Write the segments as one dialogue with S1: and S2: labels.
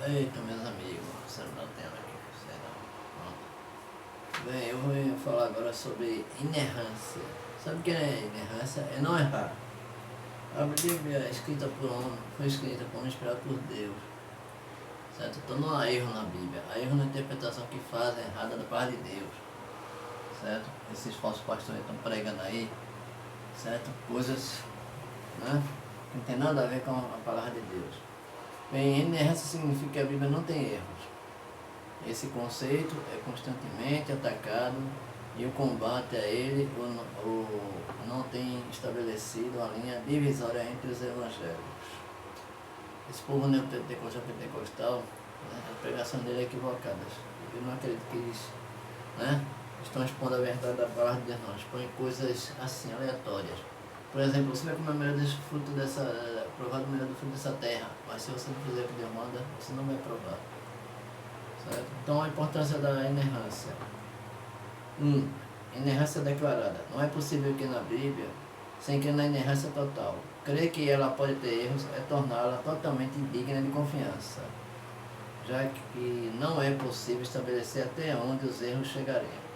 S1: Eita, meus amigos, você não tem aqui, sei não. Pronto. Bem, eu vou falar agora sobre inerrância. Sabe o que é inerrância? É não errar. A Bíblia é escrita por homem, foi escrita por homem inspirado por Deus. Certo? Então não há erro na Bíblia. Há erro na interpretação que fazem errada da parte de Deus. Certo? Esses falsos pastores estão pregando aí, certo? Coisas, né, que não tem nada a ver com a palavra de Deus. Bem, inerrância significa que a Bíblia não tem erros. Esse conceito é constantemente atacado e o combate a ele não tem estabelecido uma linha divisória entre os evangélicos. Esse povo neopentecostal, né, a pregação dele é equivocada. Eu não acredito que eles, né, estão expondo a verdade da palavra de Deus, não. Expõem coisas assim, aleatórias. Por exemplo, você vai comer o melhor dos frutos provar o melhor do fruto dessa terra, mas se você não fizer o que Deus manda, você não vai provar. Certo? Então a importância da inerrância. Inerrância declarada. Não é possível que na Bíblia, sem crer na inerrância total. Crer que ela pode ter erros é torná-la totalmente indigna de confiança, já que não é possível estabelecer até onde os erros chegariam.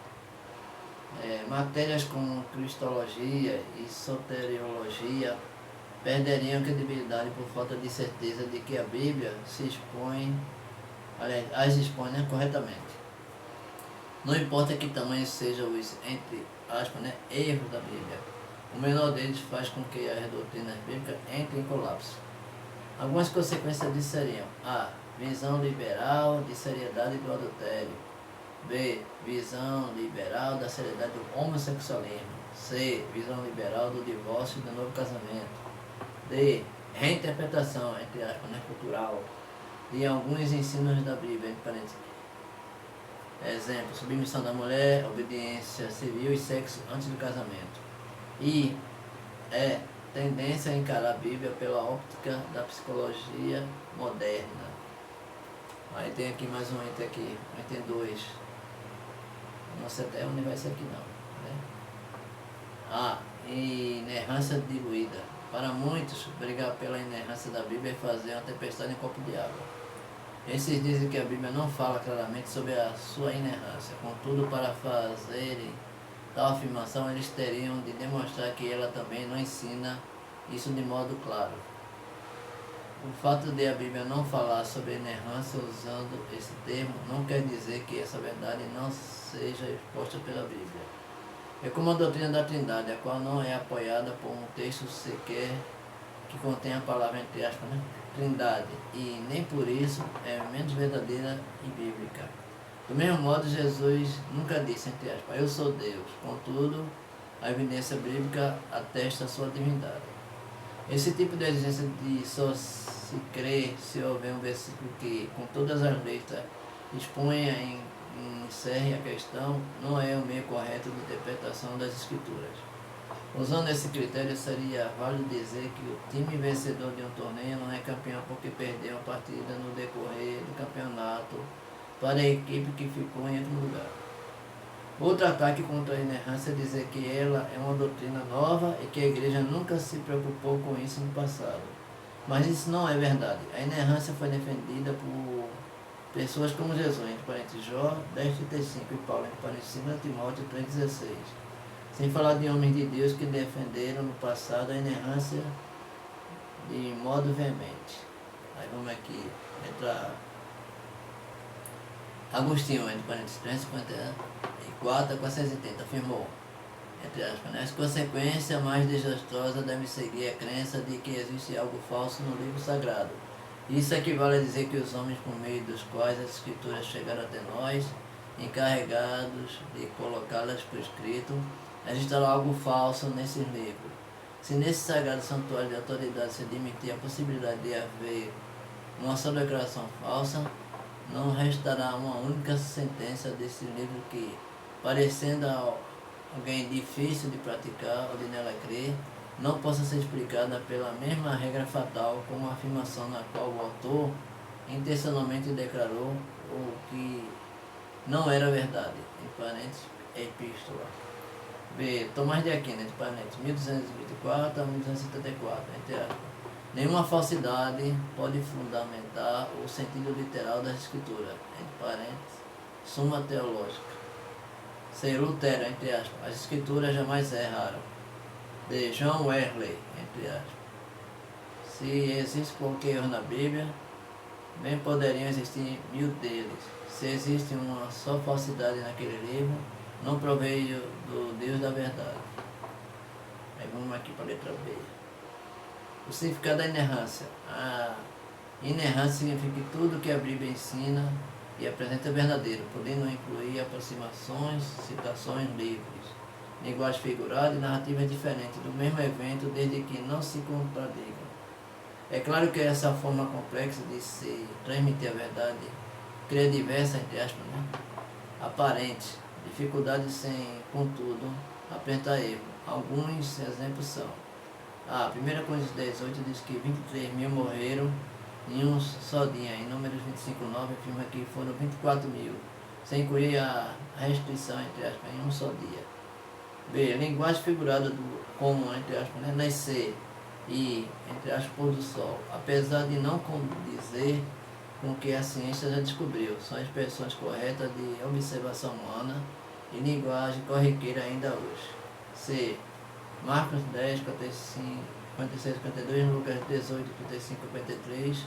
S1: Matérias como cristologia e soteriologia perderiam credibilidade por falta de certeza de que a Bíblia as expõe, né, corretamente. Não importa que tamanho sejam os, entre aspas, né, erros da Bíblia, o menor deles faz com que as doutrinas bíblicas entrem em colapso. Algumas consequências disso seriam: A. Visão liberal de seriedade do adultério. B. Visão liberal da seriedade do homossexualismo. C. Visão liberal do divórcio e do novo casamento. D. Reinterpretação, entre aspas, né, cultural, de alguns ensinos da Bíblia, entre parênteses. Exemplo: submissão da mulher, obediência civil e sexo antes do casamento. E tendência a encarar a Bíblia pela óptica da psicologia moderna. Aí tem aqui mais um item aqui, item 2. Não sei até onde vai ser aqui não, né? A. Inerrância diluída. Para muitos, brigar pela inerrância da Bíblia é fazer uma tempestade em copo de água. Esses dizem que a Bíblia não fala claramente sobre a sua inerrância. Contudo, para fazerem tal afirmação, eles teriam de demonstrar que ela também não ensina isso de modo claro. O fato de a Bíblia não falar sobre inerrância usando esse termo não quer dizer que essa verdade não seja exposta pela Bíblia. É como a doutrina da Trindade, a qual não é apoiada por um texto sequer que contém a palavra, entre aspas, né, Trindade, e nem por isso é menos verdadeira e bíblica. Do mesmo modo, Jesus nunca disse, entre aspas, eu sou Deus. Contudo, a evidência bíblica atesta a sua divindade. Esse tipo de exigência de só se crê se houver um versículo que, com todas as letras, exponha e encerre a questão, não é o meio correto de interpretação das Escrituras. Usando esse critério, seria válido dizer que o time vencedor de um torneio não é campeão porque perdeu a partida no decorrer do campeonato para a equipe que ficou em último lugar. Outro ataque contra a inerrância é dizer que ela é uma doutrina nova e que a igreja nunca se preocupou com isso no passado. Mas isso não é verdade. A inerrância foi defendida por pessoas como Jesus, entre parênteses Jó 10,35 e Paulo, entre parênteses 2 Timóteo 3,16. Sem falar de homens de Deus que defenderam no passado a inerrância de modo veemente. Aí vamos aqui entrar Agostinho, entre parênteses 354 a 480, afirmou, entre aspas, as consequências mais desastrosas devem seguir a crença de que existe algo falso no livro sagrado. Isso equivale a dizer que os homens, por meio dos quais as escrituras chegaram até nós, encarregados de colocá-las por escrito, registraram algo falso nesses livros. Se nesse sagrado santuário de autoridade se admitir a possibilidade de haver uma só declaração falsa, não restará uma única sentença desse livro que, parecendo a alguém difícil de praticar ou de nela crer, não possa ser explicada pela mesma regra fatal como a afirmação na qual o autor intencionalmente declarou o que não era verdade, entre parênteses, epístola. B. Tomás de Aquino, entre parênteses, 1224 a 1274, entre aspas. Nenhuma falsidade pode fundamentar o sentido literal da escritura, entre parênteses, Suma Teológica. C. Lutero, entre aspas, as escrituras jamais erraram. D. John Wesley, entre aspas, se existe qualquer erro na Bíblia, bem poderiam existir 1000 deles. Se existe uma só falsidade naquele livro, não proveio do Deus da verdade. Aí vamos aqui para a letra B. O significado da inerrância. A inerrância significa que tudo que a Bíblia ensina e apresenta é verdadeiro, podendo incluir aproximações, citações livres, linguagem figurada e narrativas diferentes do mesmo evento, desde que não se contradigam. É claro que essa forma complexa de se transmitir a verdade cria diversas, entre aspas, aparentes dificuldades sem, contudo, apresentar erro. Alguns exemplos são: a 1 Coríntios 10:8 diz que 23 mil morreram em um só dia. Em Números 25:9 afirma que foram 24 mil, sem incluir a restrição, entre aspas, em um só dia. B. Linguagem figurada como, entre aspas, nascer e, entre aspas, pôr do sol, apesar de não condizer com o que a ciência já descobriu, são expressões corretas de observação humana e linguagem corriqueira ainda hoje. C. Marcos 10, 56, 52, Lucas 18, 35, 53,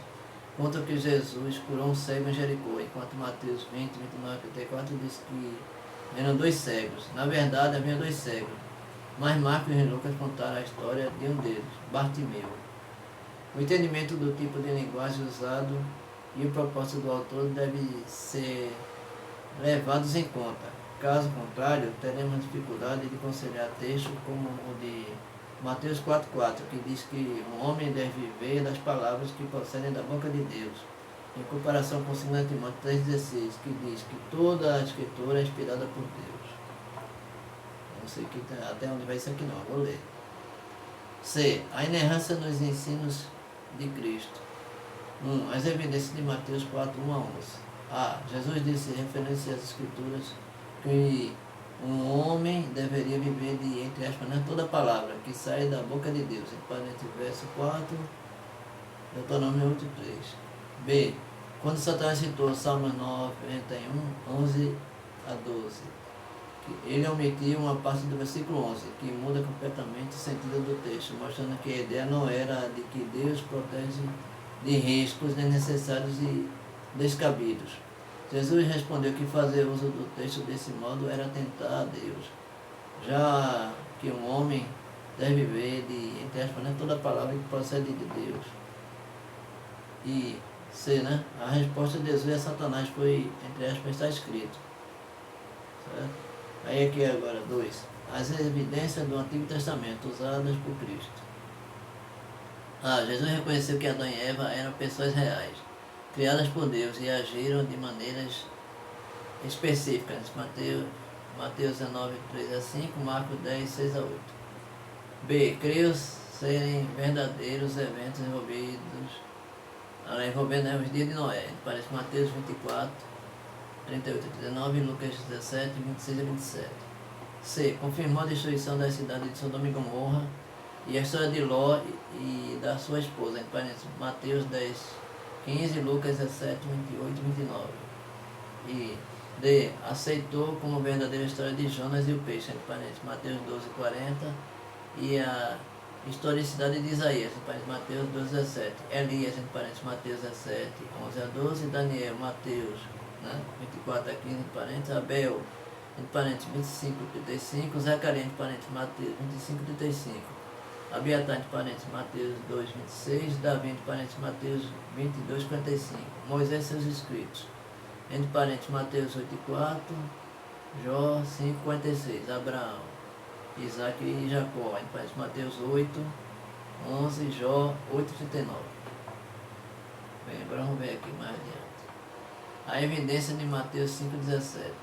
S1: conta que Jesus curou um cego em Jericó, enquanto Mateus 20, 29, 54 diz que eram 2 cegos. Na verdade, havia 2 cegos, mas Marcos e Lucas contaram a história de um deles, Bartimeu. O entendimento do tipo de linguagem usado e o propósito do autor devem ser levados em conta. Caso contrário, teremos dificuldade de conciliar textos como o de Mateus 4:4, que diz que um homem deve viver das palavras que procedem da boca de Deus, em comparação com 2 Timóteo 3:16, que diz que toda a escritura é inspirada por Deus. Não sei até onde vai isso aqui não, vou ler. C. A inerrância nos ensinos de Cristo. 1. As evidências de Mateus 4:1-11. A. Jesus disse, referência às escrituras, que um homem deveria viver de, entre aspas, toda palavra que sai da boca de Deus. Entre parênteses, verso 4, Deuteronômio 8:3. B. Quando Satanás citou Salmos 91:11-12, ele omitiu uma parte do versículo 11, que muda completamente o sentido do texto, mostrando que a ideia não era de que Deus protege de riscos desnecessários e descabidos. Jesus respondeu que fazer uso do texto desse modo era tentar a Deus, já que um homem deve viver de, entre aspas, toda palavra que procede de Deus. E C, a resposta de Jesus a Satanás foi, entre aspas, está escrito. Certo? Aí aqui agora, 2. As evidências do Antigo Testamento usadas por Cristo. Jesus reconheceu que Adão e Eva eram pessoas reais, criadas por Deus e agiram de maneiras específicas. Mateus 19:3-5, Marcos 10:6-8. B. Creio serem verdadeiros eventos envolvendo os dias de Noé. Parece Mateus 24:38-39 e Lucas 17:26-27. C. Confirmou a destruição da cidade de Sodoma e Gomorra e a história de Ló e da sua esposa. Mateus 10:15, Lucas 17:28-29. E D. Aceitou como verdadeira história de Jonas e o peixe. Mateus 12:40 e a historicidade de Isaías, Mateus 12:17, Elias, Mateus 17:11-12, Daniel, Mateus 24:15, Abel, 25:35, Zacarias, Mateus 25:35, Abiatar, Mateus 2:26, Davi, Mateus 22:45, Moisés e seus escritos, Mateus 8:4, Jó 5:46, Abraão, Isaac e Jacó, Mateus 8:11, Jó 8:39. Bem, agora vamos ver aqui mais adiante. A evidência de Mateus 5:17.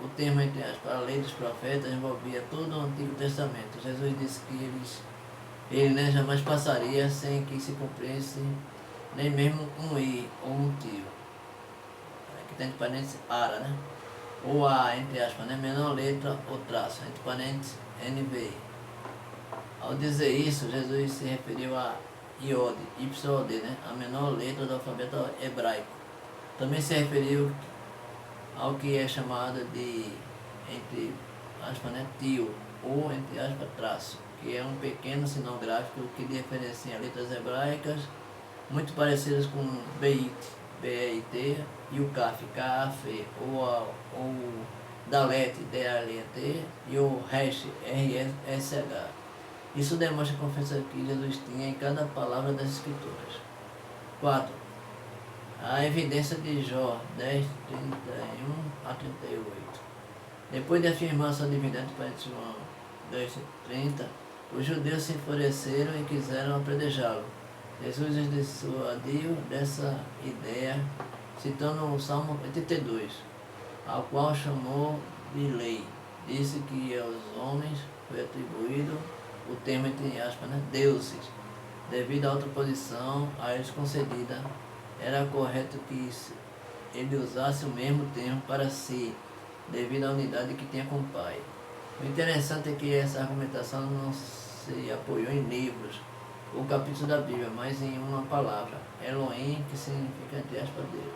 S1: O termo, entre aspas, a lei dos profetas envolvia todo o Antigo Testamento. Jesus disse que ele jamais passaria sem que se cumprisse nem mesmo um i ou um tio. Aqui tem entre parênteses ara, ou a, entre aspas, menor letra ou traço, entre parênteses NVI. Ao dizer isso, Jesus se referiu a Iod, YOD, né? A menor letra do alfabeto hebraico. Também se referiu ao que é chamado de, entre aspas, né, tio, ou entre aspas, traço, que é um pequeno sinal gráfico que diferencia letras hebraicas muito parecidas com Beit, B-E-I-T, e o Kaf, K-A-F, ou Dalet, D-A-L-E-T, e o Resh, R-S-H. Isso demonstra a confiança que Jesus tinha em cada palavra das Escrituras. 4. A evidência de Jó 10, 31 a 38. Depois de afirmar sua divindade para João 10, 30, os judeus se enfureceram e quiseram apedrejá-lo. Jesus os dissuadiu dessa ideia, citando o Salmo 82, ao qual chamou de lei. Disse que aos homens foi atribuído o termo, entre aspas, né, deuses, devido à outra posição a eles concedida. Era correto que ele usasse o mesmo termo para si, devido à unidade que tinha com o Pai. O interessante é que essa argumentação não se apoiou em livros ou capítulos da Bíblia, mas em uma palavra, Elohim, que significa, entre aspas, Deus.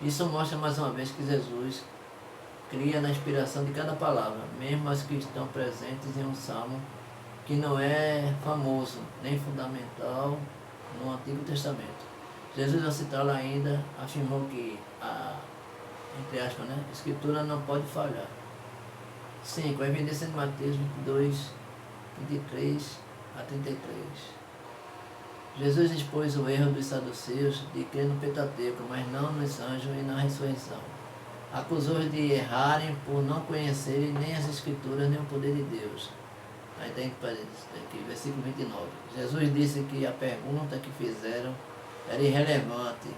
S1: Isso mostra mais uma vez que Jesus cria na inspiração de cada palavra, mesmo as que estão presentes em um salmo que não é famoso nem fundamental no Antigo Testamento. Jesus, ao citá-la ainda, afirmou que a, entre aspas, né, Escritura não pode falhar. 5. A evidência de Mateus 22, 23 a 33. Jesus expôs o erro dos saduceus de crer no Pentateuco, mas não nos anjos e na ressurreição. Acusou-os de errarem por não conhecerem nem as Escrituras, nem o poder de Deus. Aí tem aqui, versículo 29. Jesus disse que a pergunta que fizeram era irrelevante,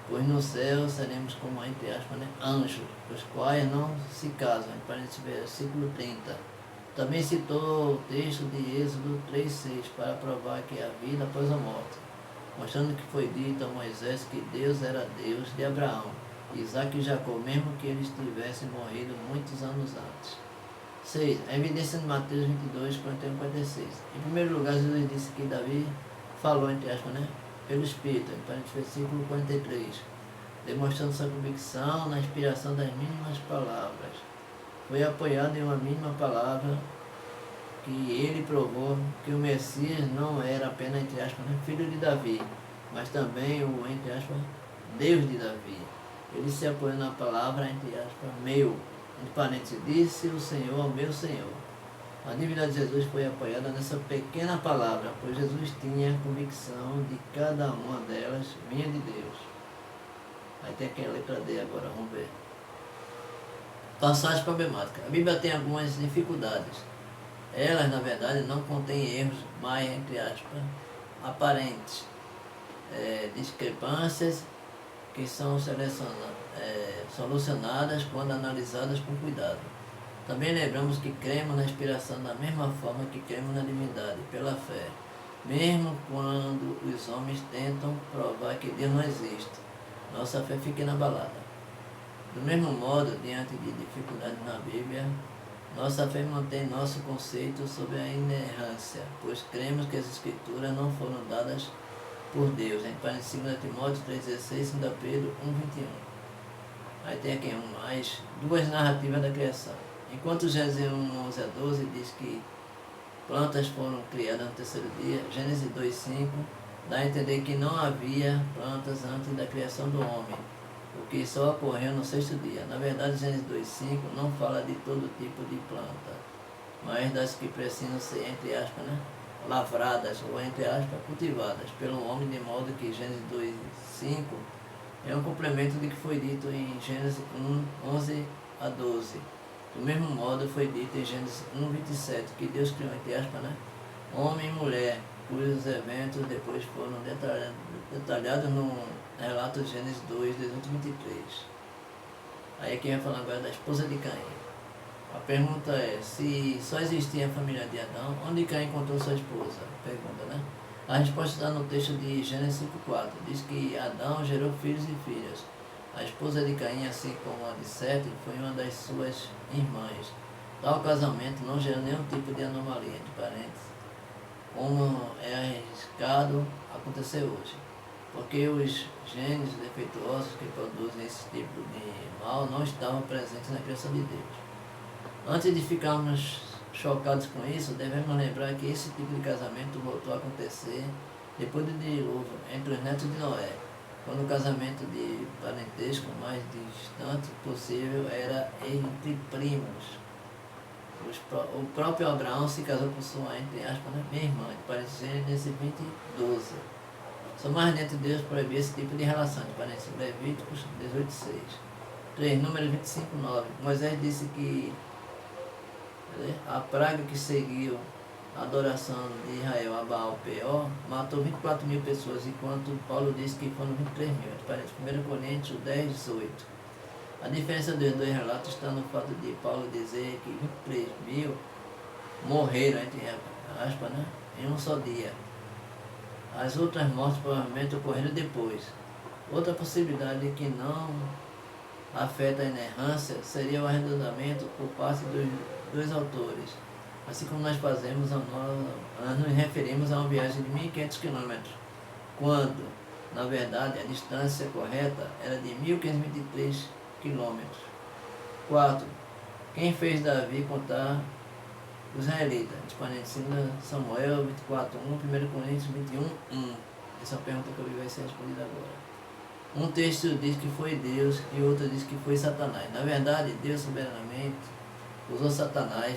S1: pois no céu seremos como, entre aspas, né, anjos, os quais não se casam. Em parênteses, versículo 30. Também citou o texto de Êxodo 3,6 para provar que há vida após a morte, mostrando que foi dito a Moisés que Deus era Deus de Abraão, Isaac e Jacó, mesmo que eles tivessem morrido muitos anos antes. 6. A evidência de Mateus 22, 41 e 46. Em primeiro lugar, Jesus disse que Davi falou, entre aspas, né, pelo Espírito, em parênteses, versículo 43, demonstrando sua convicção na inspiração das mínimas palavras. Foi apoiado em uma mínima palavra que ele provou que o Messias não era apenas, entre aspas, filho de Davi, mas também o, entre aspas, Deus de Davi. Ele se apoiou na palavra, entre aspas, meu, entre parênteses, disse o Senhor ao meu Senhor. A divindade de Jesus foi apoiada nessa pequena palavra, pois Jesus tinha a convicção de cada uma delas vinha de Deus. Aí tem aqui a letra D agora, vamos ver. Passagem problemática. A Bíblia tem algumas dificuldades. Elas, na verdade, não contêm erros, mas, entre aspas, aparentes. Discrepâncias que são solucionadas quando analisadas com cuidado. Também lembramos que cremos na inspiração da mesma forma que cremos na divindade, pela fé, mesmo quando os homens tentam provar que Deus não existe. Nossa fé fica inabalada. Do mesmo modo, diante de dificuldades na Bíblia, nossa fé mantém nosso conceito sobre a inerrância, pois cremos que as Escrituras não foram dadas por Deus. Em 2 Timóteo 3,16, 2 Pedro 1,21. Aí tem aqui mais duas narrativas da criação. Enquanto Gênesis 1, 11 a 12 diz que plantas foram criadas no terceiro dia, Gênesis 2,5 dá a entender que não havia plantas antes da criação do homem, o que só ocorreu no sexto dia. Na verdade, Gênesis 2,5 não fala de todo tipo de planta, mas das que precisam ser, entre aspas, né, lavradas ou, entre aspas, cultivadas pelo homem, de modo que Gênesis 2,5 é um complemento do que foi dito em Gênesis 1, 11 a 12. Do mesmo modo foi dito em Gênesis 1,27 que Deus criou, entre aspas, né, homem e mulher, cujos eventos depois foram detalhados no relato de Gênesis 2, 18 e 23. Aí aqui vai falar agora da esposa de Caim. A pergunta é, se só existia a família de Adão, onde Caim encontrou sua esposa? Pergunta, né? A resposta está no texto de Gênesis 5,4. Diz que Adão gerou filhos e filhas. A esposa de Caim, assim como a de Sete, foi uma das suas irmãs. Tal casamento não gerou nenhum tipo de anomalia, entre parênteses. como é arriscado acontecer hoje, porque os genes defeituosos que produzem esse tipo de mal não estavam presentes na criação de Deus. Antes de ficarmos chocados com isso, devemos lembrar que esse tipo de casamento voltou a acontecer depois do dilúvio entre os netos de Noé, quando o casamento de parentesco mais distante possível era entre primos. O próprio Abraão se casou com sua, entre aspas, minha irmã, de parentes Gênesis 20:12. São mais dentro de Deus proibir esse tipo de relação, de parentes Levíticos 18:6. 3. Número 25:9. Moisés disse que a praga que seguiu a adoração de Israel a Baal Peor matou 24.000 pessoas, enquanto Paulo disse que foram 23.000. Parece 1 Coríntios 10:18. A diferença dos dois relatos está no fato de Paulo dizer que 23.000 morreram, entre aspas, em um só dia. As outras mortes provavelmente ocorreram depois. Outra possibilidade que não afeta a inerrância seria o arredondamento por parte dos dois autores, assim como nós fazemos nos referimos a uma viagem de 1.500 km, quando, na verdade, a distância correta era de 1.523 km. 4. Quem fez Davi contar os israelitas? Disponível em 2 Samuel 24:1, 1 Coríntios 21:1. Essa é uma pergunta que vai ser respondida agora. Um texto diz que foi Deus e outro diz que foi Satanás. Na verdade, Deus soberanamente usou Satanás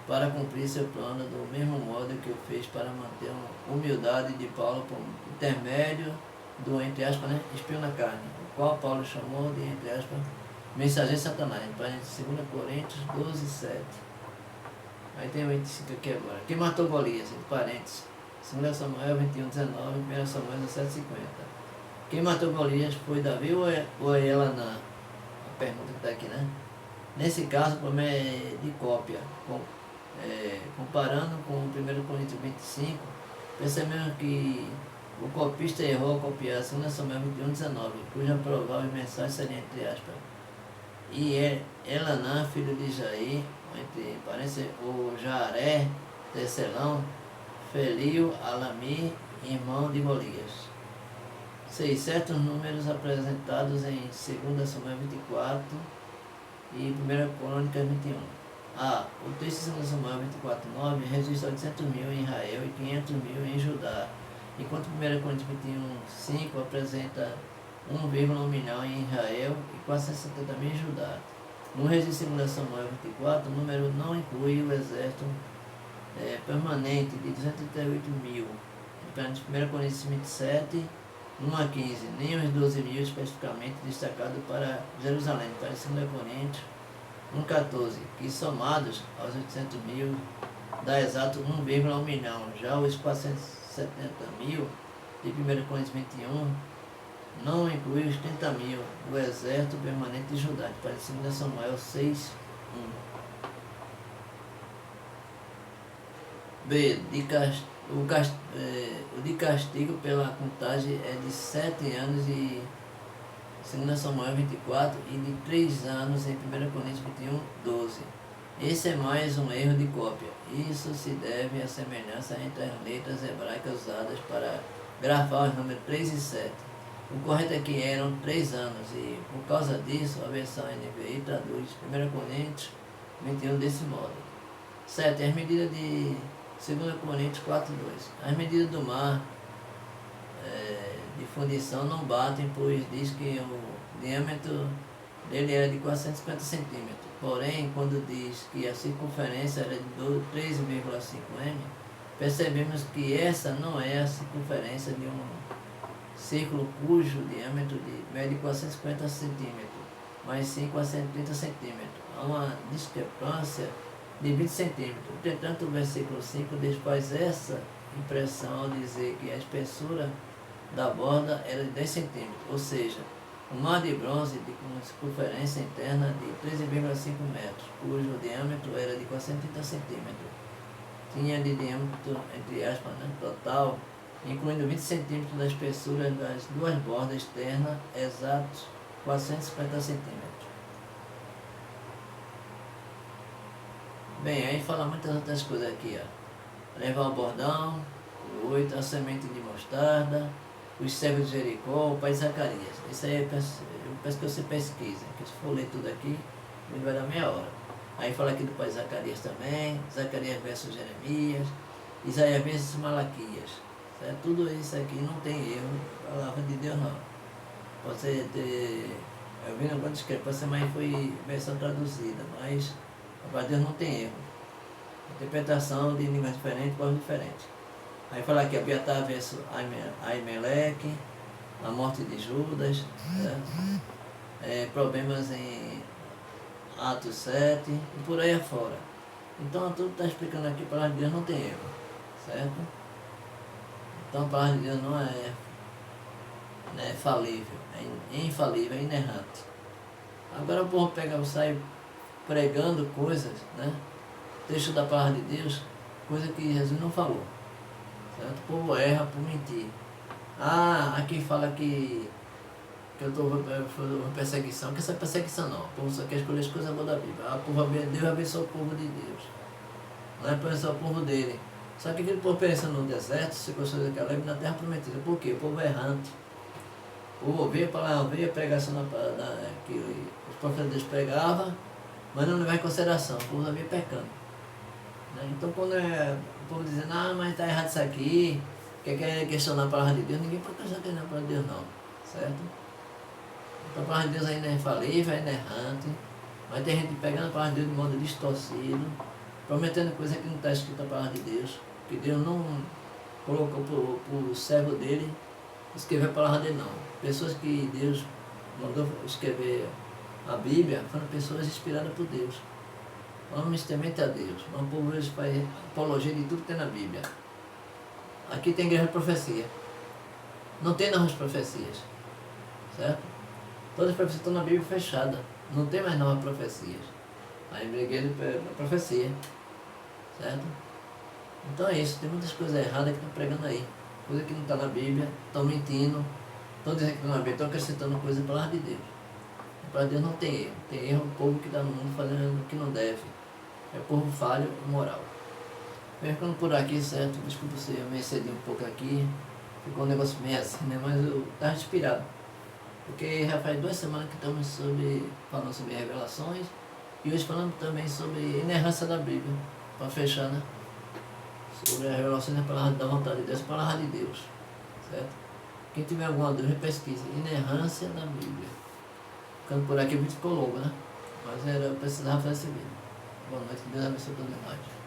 S1: para cumprir seu plano do mesmo modo que o fez para manter a humildade de Paulo por intermédio do, entre aspas, espinho na carne, o qual Paulo chamou de, entre aspas, mensageiro de Satanás, em 2 Coríntios 12:7. Aí tem o 25 aqui agora. Quem matou Golias, entre parênteses, 2 Samuel 21:19, 1 Samuel 17:50. Quem matou Golias foi Davi ou é Elanã? A pergunta que está aqui, né? Nesse caso, o problema é de cópia. Comparando com 1 Coríntios 25, percebemos que o copista errou ao copiar 2 Samuel 21:19, cuja provável mensagem seria, entre aspas, e Elanã, filho de Jair, entre parênteses, o Jaré, Tecelão, Felio, Alami, irmão de Golias. 6. Certos números apresentados em 2 Samuel 24 e 1 Crônicas 21. O texto de 2 Samuel 24:9 registra 800.000 em Israel e 500.000 em Judá, enquanto 1 Coríntios 21:5 apresenta 1,1 milhão em Israel e 470.000 em Judá. No registro de 2 Samuel 24, o número não inclui o exército permanente de 238.000. Em 1 Coríntios 27, 1-15, nem os 12.000 especificamente destacados para Jerusalém, para 2 Coríntios 1,14, que somados aos 800.000 dá exato 1,1 milhão. Já os 470.000 de 1 Coríntios 21 não inclui os 30.000 do exército permanente de Judá, para 2 Samuel 6:1. B. O de castigo pela contagem é de 7 anos em 2 Samuel 24 e de 3 anos em 1 Coríntios 21:12. Esse é mais um erro de cópia. Isso se deve à semelhança entre as letras hebraicas usadas para grafar os números 3 e 7. O correto é que eram 3 anos e, por causa disso, a versão NVI traduz 1 Coríntios 21 desse modo. 7. As medidas de 2 Coríntios 4:2. As medidas do mar de fundição não batem, pois diz que o diâmetro dele era de 450 centímetros. Porém, quando diz que a circunferência era de 13,5 m, percebemos que essa não é a circunferência de um círculo cujo diâmetro mede 450 centímetros, mas sim 430 centímetros. Há uma discrepância de 20 centímetros. Entretanto, o versículo 5 desfaz essa impressão ao dizer que a espessura da borda era de 10 centímetros, ou seja, um mar de bronze com circunferência interna de 13,5 metros, cujo diâmetro era de 430 centímetros. Tinha de diâmetro, entre aspas, total, incluindo 20 centímetros da espessura das duas bordas externas, exatos 450 centímetros. Bem, aí fala muitas outras coisas aqui, ó. levar o bordão, o 8, a semente de mostarda, os servos de Jericó, o pai de Zacarias. Isso aí eu peço que você pesquise, que se for ler tudo aqui, ele vai dar meia hora. Aí fala aqui do pai de Zacarias também, Zacarias versus Jeremias, Isaías versus Malaquias. Certo? Tudo isso aqui não tem erro, palavra de Deus não. Você ter... Eu vi alguma discrepância, mas foi versão traduzida, mas a palavra de Deus não tem erro. Interpretação de línguas diferentes, povos diferentes. Aí fala aqui, Abiatar versus Aimeleque, a morte de Judas, problemas em Atos 7 e por aí afora. Então tudo está explicando aqui, a palavra de Deus não tem erro, certo? Então a palavra de Deus não é falível, é infalível, é inerrante. Agora o povo sai pregando coisas, né? Texto da palavra de Deus, coisa que Jesus não falou. Certo? O povo erra por mentir. Aqui fala que eu estou em perseguição. Que essa perseguição não. O povo só quer escolher as coisas boas da Bíblia. Deus abençoa o povo de Deus. Não é abençoar o povo dele. Só que aquele povo pensa no deserto, se construiu aquela na terra prometida. Por quê? O povo é errante. O povo veio a pregação que os profetas de Deus pregavam, mas não levava em consideração. O povo havia pecando. Então quando o povo dizendo, mas está errado isso aqui, quer questionar a palavra de Deus, ninguém pode questionar a palavra de Deus não, certo? Então a palavra de Deus ainda é infalível, ainda é errante, mas tem gente pegando a palavra de Deus de modo distorcido, prometendo coisa que não está escrita na palavra de Deus, que Deus não colocou para o servo dele escrever a palavra dele não. Pessoas que Deus mandou escrever a Bíblia foram pessoas inspiradas por Deus. Homens temente a Deus. O povo hoje faz apologia de tudo que tem na Bíblia. Aqui tem igreja de profecia. Não tem novas profecias. Certo? Todas as profecias estão na Bíblia fechada. Não tem mais novas profecias. Aí igreja de profecia. Certo? Então é isso. Tem muitas coisas erradas que estão pregando aí. Coisa que não está na Bíblia. Estão mentindo. Estão dizendo que estão na Bíblia. Estão acrescentando coisas para a palavra de Deus. A palavra de Deus não tem erro. Tem erro o povo que está no mundo fazendo o que não deve. É povo falho e moral. Vem ficando por aqui, certo? Desculpa se eu me excedi um pouco aqui. Ficou um negócio meio assim, né? Mas eu estava inspirado. Porque já faz 2 semanas que estamos falando sobre revelações. E hoje falando também sobre inerrância da Bíblia. Para fechar, né? Sobre as revelações da palavra da vontade de Deus, a palavra de Deus. Certo? Quem tiver alguma dúvida, pesquise. Inerrância da Bíblia. Ficando por aqui, o vídeo ficou longo, né? Mas eu precisava fazer esse vídeo. Boa noite, Deus abençoe todos nós.